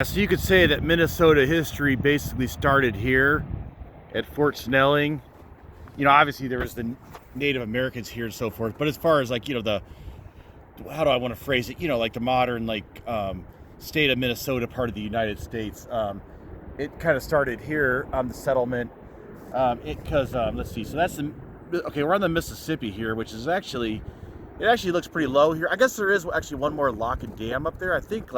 So you could say that Minnesota history basically started here at Fort Snelling. Obviously there was the Native Americans here and so forth, but as far as like, how do I want to phrase it? Like the modern state of Minnesota, part of the United States. It kind of started here on the settlement. Because let's see, so that's okay. We're on the Mississippi here, which is actually looks pretty low here. I guess there is actually one more lock and dam up there. I think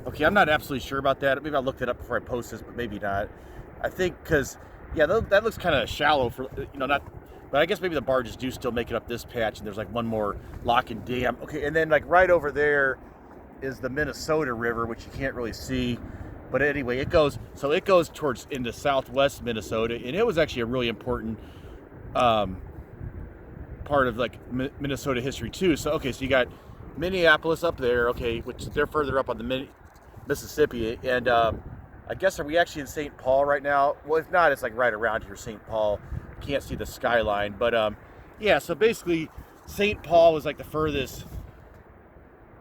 okay, I'm not absolutely sure about that. Maybe I'll look it up before I post this, but maybe not. I think because, yeah, that looks kind of shallow for, not, but I guess maybe the barges do still make it up this patch, and there's like one more lock and dam. Okay, and then like right over there is the Minnesota River, which you can't really see. But anyway, it goes towards into southwest Minnesota, and it was actually a really important part of like Minnesota history too. So, okay, so you got Minneapolis up there, okay, which they're further up on the Mississippi, and I guess, are we actually in St. Paul right now? Well, if not, it's like right around here, St. Paul. Can't see the skyline, but yeah. So basically, St. Paul was like the furthest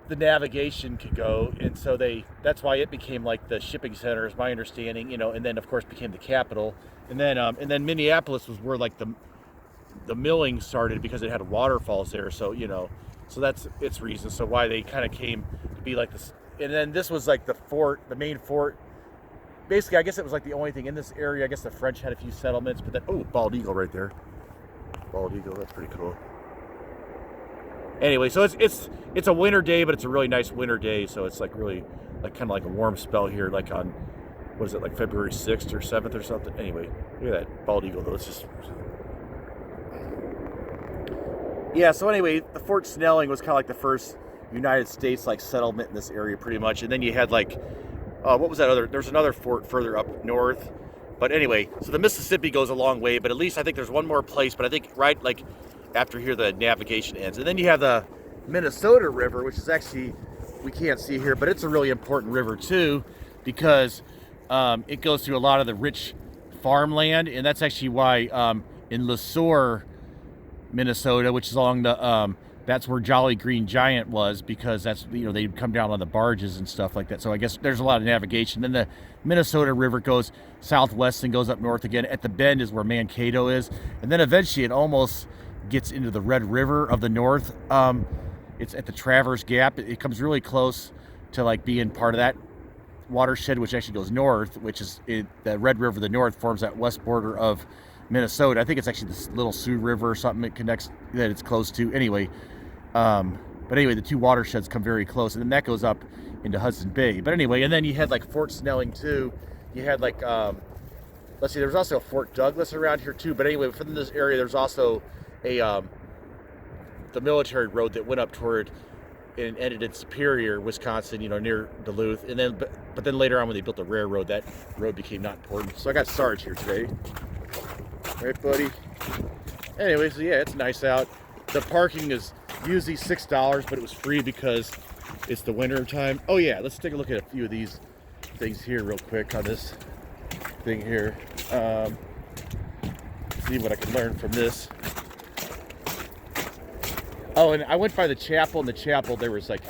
the navigation could go, and so that's why it became like the shipping center, is my understanding. And then of course became the capital, and then Minneapolis was where like the milling started because it had waterfalls there. So so that's its reason. So why they kind of came to be like this. And then this was like the fort, the main fort. Basically, I guess it was like the only thing in this area. I guess the French had a few settlements, but then, oh, bald eagle right there. Bald eagle, that's pretty cool. Anyway, so it's a winter day, but it's a really nice winter day. So it's like really like kind of like a warm spell here, like on, what is it, like February 6th or 7th or something. Anyway, look at that bald eagle though. It's just, yeah. So anyway, the Fort Snelling was kind of like the first United States like settlement in this area, pretty much. And then you had like, what was that other? There's another fort further up north. But anyway, so the Mississippi goes a long way, but at least I think there's one more place. But I think right like after here the navigation ends, and then you have the Minnesota River, which is actually, we can't see here, but it's a really important river too, because it goes through a lot of the rich farmland, and that's actually why in LeSueur, Minnesota, which is along the that's where Jolly Green Giant was, because that's, they'd come down on the barges and stuff like that. So I guess there's a lot of navigation. Then the Minnesota River goes southwest and goes up north again. At the bend is where Mankato is, and then eventually it almost gets into the Red River of the north. It's at the Traverse Gap. It comes really close to like being part of that watershed, which actually goes north, which is the Red River of the north forms that west border of Minnesota. I think it's actually this Little Sioux River or something it connects, that it's close to. Anyway, but anyway, the two watersheds come very close, and then that goes up into Hudson Bay. But anyway, and then you had like Fort Snelling too. You had like, let's see, there's also a Fort Douglas around here too. But anyway, within this area, there's also the military road that went up toward and ended in Superior, Wisconsin, near Duluth. And then, but then later on when they built the railroad, that road became not important. So I got Sarg here today. Right, buddy? Anyway, so yeah, it's nice out. The parking is usually $6, but it was free because it's the winter time. Oh yeah, let's take a look at a few of these things here real quick on this thing here. See what I can learn from this. Oh, and I went by the chapel. In the chapel, there was like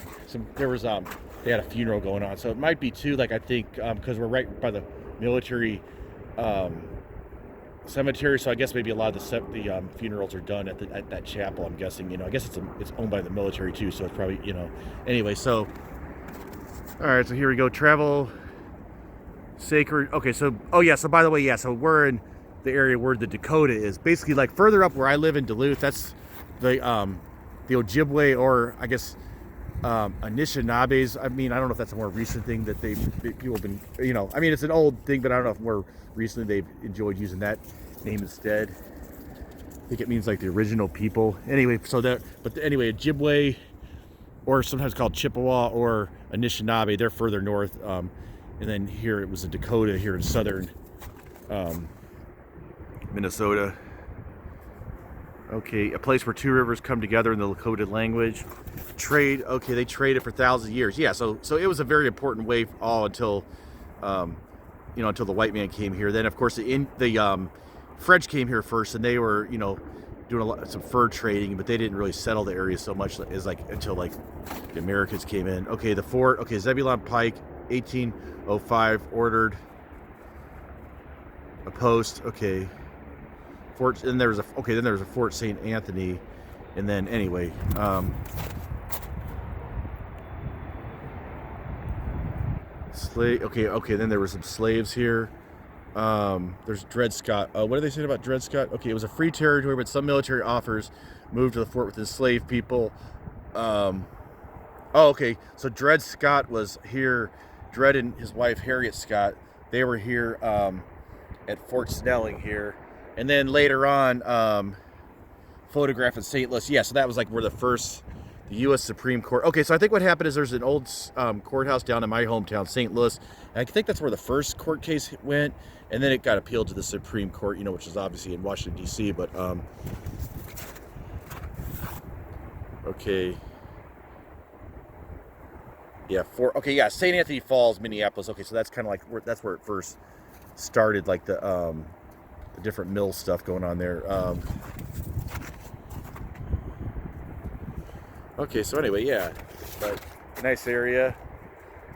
they had a funeral going on, so it might be too, like, I think because we're right by the military cemetery, so I guess maybe a lot of the funerals are done at that chapel, I'm guessing. I guess it's owned by the military too, so it's probably, anyway. So all right, so here we go. Travel sacred. Okay, so, oh yeah, so by the way, yeah, so we're in the area where the Dakota is, basically like further up where I live in Duluth. That's the Ojibwe, or I guess Anishinaabes. I mean, I don't know if that's a more recent thing that people have been, I mean, it's an old thing, but I don't know if more recently they've enjoyed using that name instead. I think it means like the original people. Anyway, so anyway, Ojibwe, or sometimes called Chippewa, or Anishinaabe, they're further north. And then here it was the Dakota here in southern Minnesota. Okay, a place where two rivers come together in the Lakota language. Trade, okay, they traded for thousands of years. Yeah, so it was a very important way all until, until the white man came here. Then, of course, the French came here first, and they were, doing some fur trading, but they didn't really settle the area so much as like until like the Americans came in. Okay, the fort. Okay, Zebulon Pike. 1805 ordered a post. Okay. Fort, and there was a Fort St. Anthony, and then anyway, slave. Okay. Then there were some slaves here. There's Dred Scott. What are they saying about Dred Scott? Okay, it was a free territory, but some military offers moved to the fort with enslaved people. Okay. So Dred Scott was here. Dred and his wife Harriet Scott, they were here at Fort Snelling here, and then later on, photograph in St. Louis. Yeah, so that was like where the U.S. Supreme Court. Okay, so I think what happened is there's an old courthouse down in my hometown, St. Louis. And I think that's where the first court case went, and then it got appealed to the Supreme Court, which is obviously in Washington, D.C. But, okay. Yeah, St. Anthony Falls, Minneapolis. Okay, so that's kind of like, that's where it first started, like the different mill stuff going on there. Okay, so anyway, yeah, but nice area.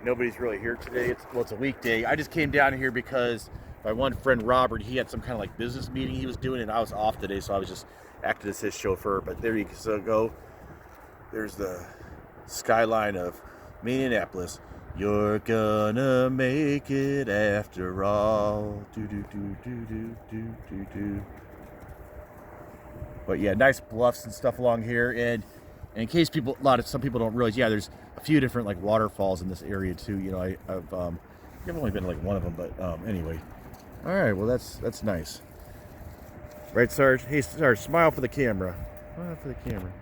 Nobody's really here today. It's a weekday. I just came down here because my one friend Robert, he had some kind of like business meeting he was doing, and I was off today, so I was just acting as his chauffeur. But there you go. There's the skyline of Minneapolis. You're gonna make it after all. Do do do do do do do do. But yeah, nice bluffs and stuff along here. And in case some people don't realize, yeah, there's a few different like waterfalls in this area too. I've only been to like one of them, but anyway. All right, well that's nice, right, Sarge? Hey, Sarge, smile for the camera. Smile for the camera.